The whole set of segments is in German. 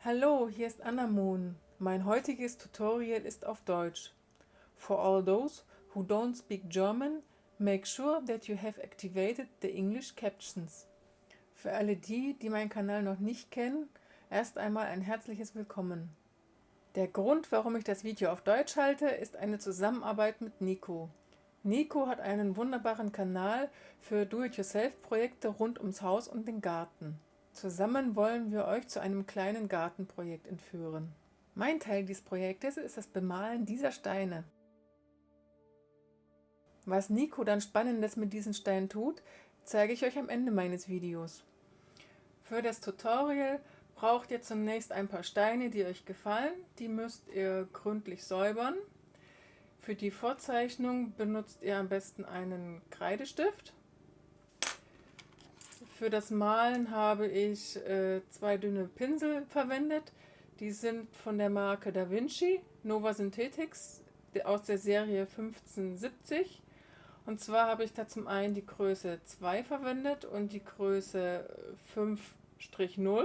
Hallo, hier ist Anna Moon. Mein heutiges Tutorial ist auf Deutsch. For all those who don't speak German, make sure that you have activated the English captions. Für alle die, die meinen Kanal noch nicht kennen, erst einmal ein herzliches Willkommen. Der Grund, warum ich das Video auf Deutsch halte, ist eine Zusammenarbeit mit Nico. Nico hat einen wunderbaren Kanal für Do-it-yourself-Projekte rund ums Haus und den Garten. Zusammen wollen wir euch zu einem kleinen Gartenprojekt entführen. Mein Teil dieses Projektes ist das Bemalen dieser Steine. Was Nico dann Spannendes mit diesen Steinen tut, zeige ich euch am Ende meines Videos. Für das Tutorial braucht ihr zunächst ein paar Steine, die euch gefallen. Die müsst ihr gründlich säubern. Für die Vorzeichnung benutzt ihr am besten einen Kreidestift. Für das Malen habe ich zwei dünne Pinsel verwendet. Die sind von der Marke Da Vinci, Nova Synthetics aus der Serie 1570. Und zwar habe ich da zum einen die Größe 2 verwendet und die Größe 5-0.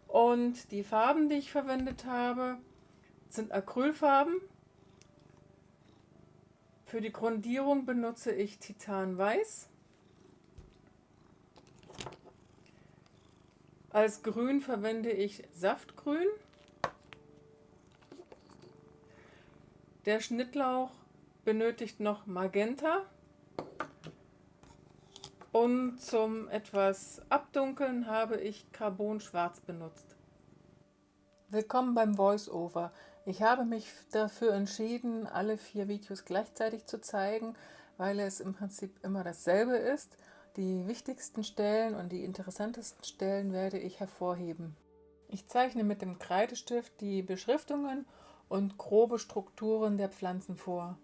Und die Farben, die ich verwendet habe, sind Acrylfarben. Für die Grundierung benutze ich Titanweiß. Als Grün verwende ich Saftgrün. Der Schnittlauch benötigt noch Magenta. Und zum etwas Abdunkeln habe ich Carbon-Schwarz benutzt. Willkommen beim Voice-Over. Ich habe mich dafür entschieden, alle 4 Videos gleichzeitig zu zeigen, weil es im Prinzip immer dasselbe ist. Die wichtigsten Stellen und die interessantesten Stellen werde ich hervorheben. Ich zeichne mit dem Kreidestift die Beschriftungen und grobe Strukturen der Pflanzen vor.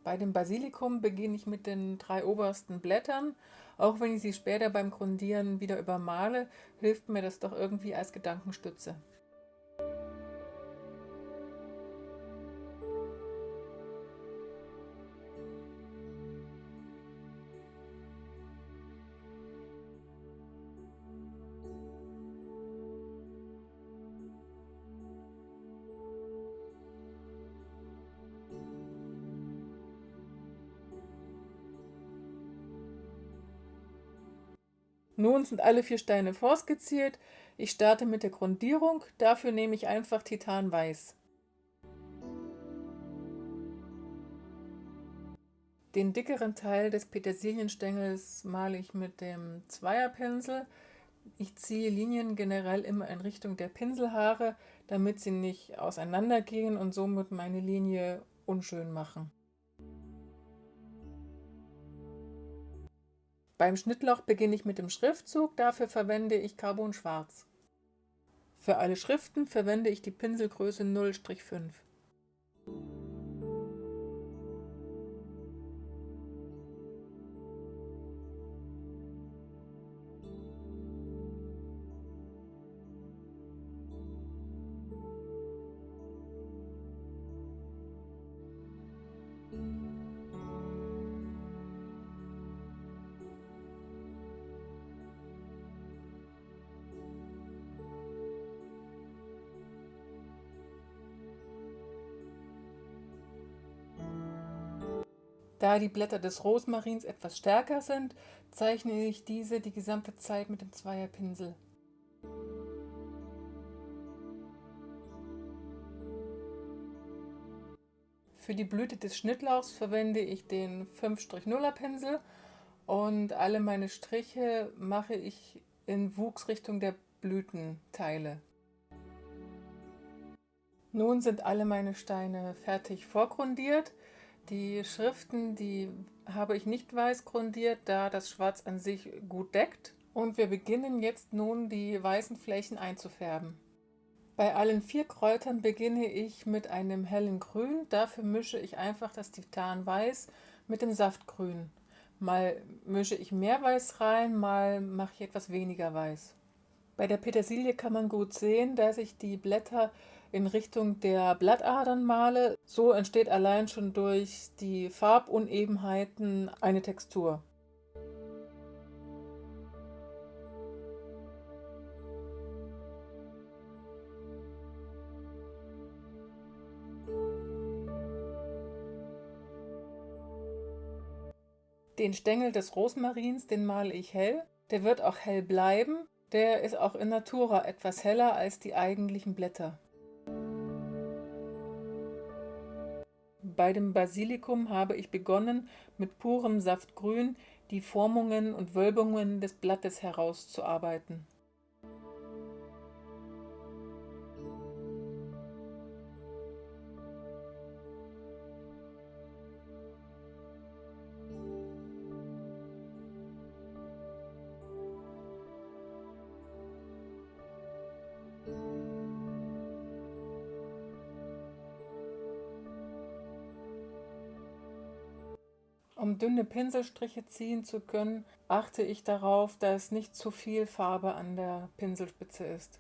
Bei dem Basilikum beginne ich mit den 3 obersten Blättern. Auch wenn ich sie später beim Grundieren wieder übermale, hilft mir das doch irgendwie als Gedankenstütze. Nun sind alle 4 Steine vorskizziert. Ich starte mit der Grundierung. Dafür nehme ich einfach Titanweiß. Den dickeren Teil des Petersilienstängels male ich mit dem Zweierpinsel. Ich ziehe Linien generell immer in Richtung der Pinselhaare, damit sie nicht auseinandergehen und somit meine Linie unschön machen. Beim Schnittlauch beginne ich mit dem Schriftzug, dafür verwende ich Carbon Schwarz. Für alle Schriften verwende ich die Pinselgröße 0-5. Da die Blätter des Rosmarins etwas stärker sind, zeichne ich diese die gesamte Zeit mit dem Zweierpinsel. Für die Blüte des Schnittlauchs verwende ich den 5-0er Pinsel und alle meine Striche mache ich in Wuchsrichtung der Blütenteile. Nun sind alle meine Steine fertig vorgrundiert. Die Schriften, die habe ich nicht weiß grundiert, da das Schwarz an sich gut deckt. Und wir beginnen jetzt nun die weißen Flächen einzufärben. Bei allen 4 Kräutern beginne ich mit einem hellen Grün. Dafür mische ich einfach das Titanweiß mit dem Saftgrün. Mal mische ich mehr Weiß rein, mal mache ich etwas weniger Weiß. Bei der Petersilie kann man gut sehen, dass ich die Blätter in Richtung der Blattadern male, so entsteht allein schon durch die Farbunebenheiten eine Textur. Den Stängel des Rosmarins, den male ich hell. Der wird auch hell bleiben. Der ist auch in Natura etwas heller als die eigentlichen Blätter. Bei dem Basilikum habe ich begonnen, mit purem Saftgrün die Formungen und Wölbungen des Blattes herauszuarbeiten. Um dünne Pinselstriche ziehen zu können, achte ich darauf, dass nicht zu viel Farbe an der Pinselspitze ist.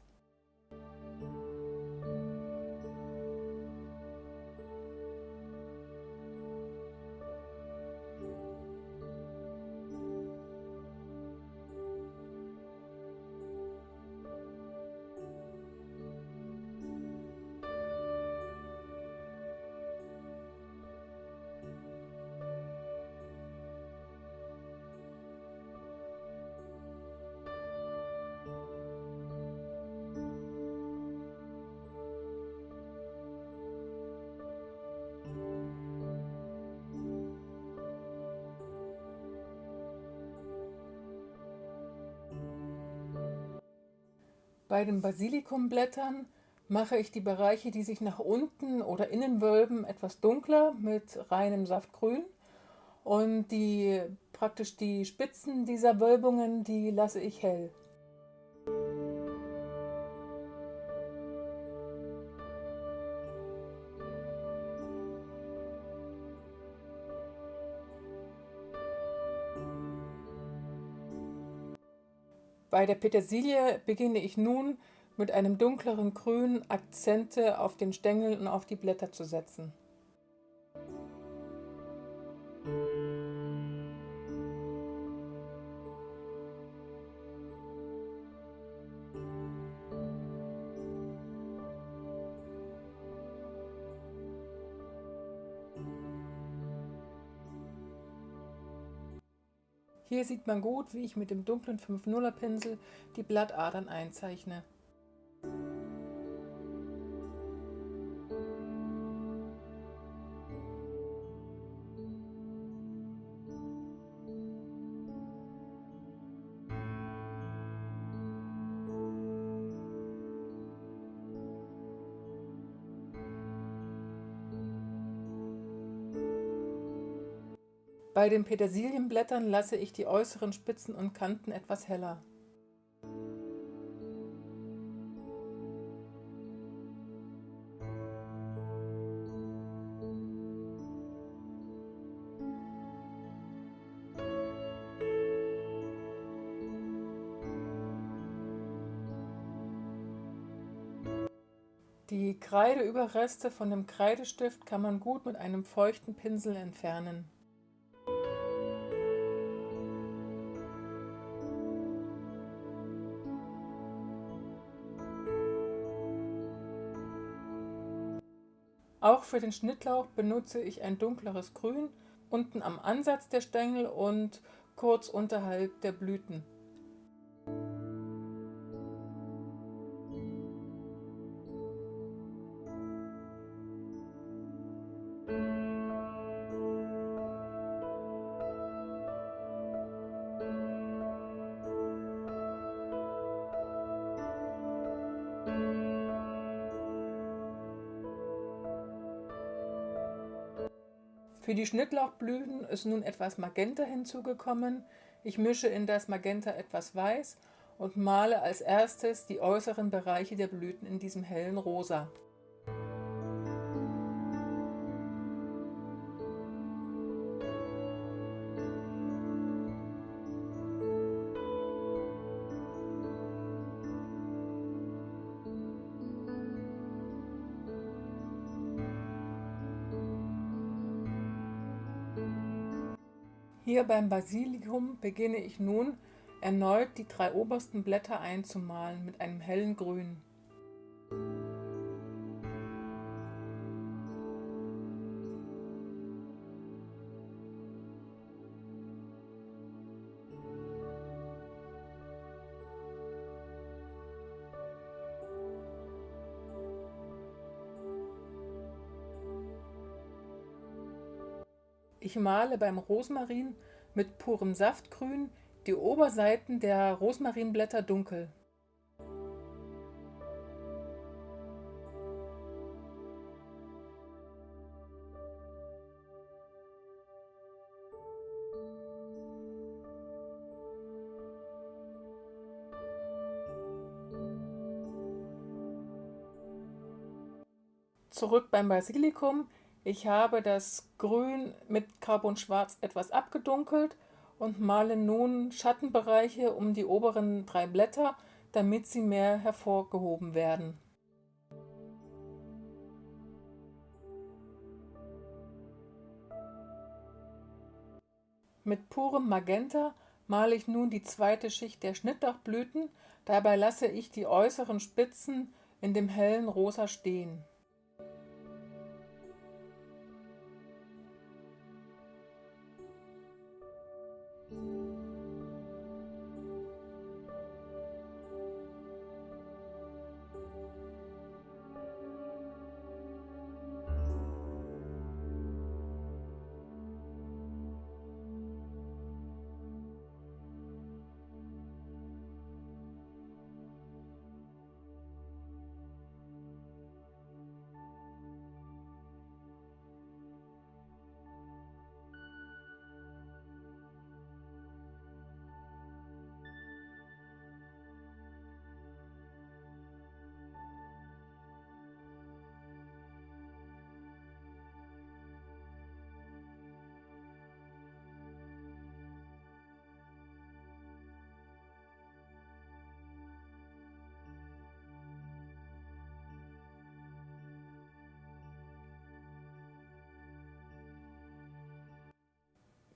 Bei den Basilikumblättern mache ich die Bereiche, die sich nach unten oder innen wölben, etwas dunkler mit reinem Saftgrün und die Spitzen dieser Wölbungen, die lasse ich hell. Bei der Petersilie beginne ich nun mit einem dunkleren Grün Akzente auf den Stängel und auf die Blätter zu setzen. Hier sieht man gut, wie ich mit dem dunklen 5-0er Pinsel die Blattadern einzeichne. Bei den Petersilienblättern lasse ich die äußeren Spitzen und Kanten etwas heller. Die Kreideüberreste von dem Kreidestift kann man gut mit einem feuchten Pinsel entfernen. Auch für den Schnittlauch benutze ich ein dunkleres Grün, unten am Ansatz der Stängel und kurz unterhalb der Blüten. Für die Schnittlauchblüten ist nun etwas Magenta hinzugekommen. Ich mische in das Magenta etwas Weiß und male als erstes die äußeren Bereiche der Blüten in diesem hellen Rosa. Hier beim Basilikum beginne ich nun erneut die 3 obersten Blätter einzumalen mit einem hellen Grün. Ich male beim Rosmarin mit purem Saftgrün die Oberseiten der Rosmarinblätter dunkel. Zurück beim Basilikum. Ich habe das Grün mit Carbonschwarz etwas abgedunkelt und male nun Schattenbereiche um die oberen 3 Blätter, damit sie mehr hervorgehoben werden. Mit purem Magenta male ich nun die zweite Schicht der Schnittlauchblüten, dabei lasse ich die äußeren Spitzen in dem hellen Rosa stehen.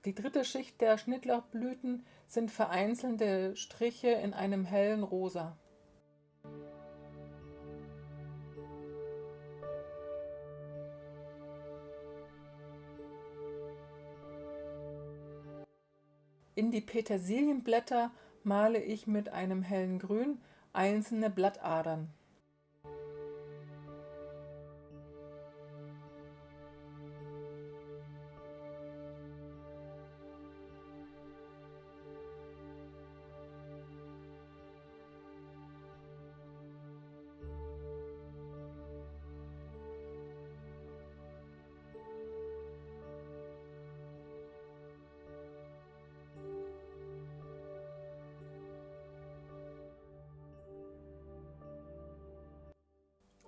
Die dritte Schicht der Schnittlauchblüten sind vereinzelte Striche in einem hellen Rosa. In die Petersilienblätter male ich mit einem hellen Grün einzelne Blattadern.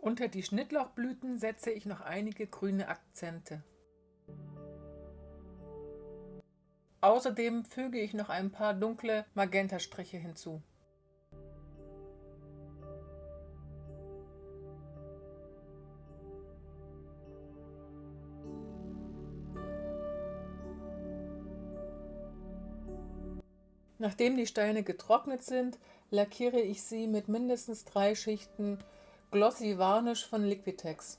Unter die Schnittlauchblüten setze ich noch einige grüne Akzente. Außerdem füge ich noch ein paar dunkle Magentastriche hinzu. Nachdem die Steine getrocknet sind, lackiere ich sie mit mindestens 3 Schichten Glossy Varnish von Liquitex.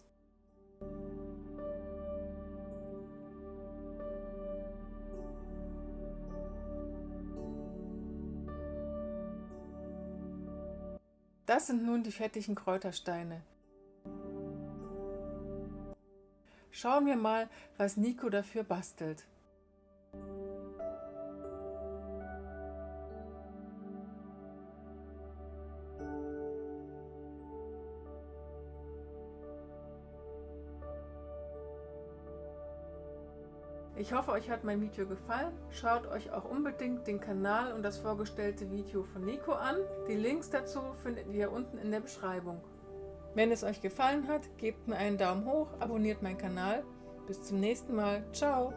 Das sind nun die fertigen Kräutersteine. Schauen wir mal, was Nico dafür bastelt. Ich hoffe, euch hat mein Video gefallen. Schaut euch auch unbedingt den Kanal und das vorgestellte Video von Nico an. Die Links dazu findet ihr unten in der Beschreibung. Wenn es euch gefallen hat, gebt mir einen Daumen hoch, abonniert meinen Kanal. Bis zum nächsten Mal. Ciao!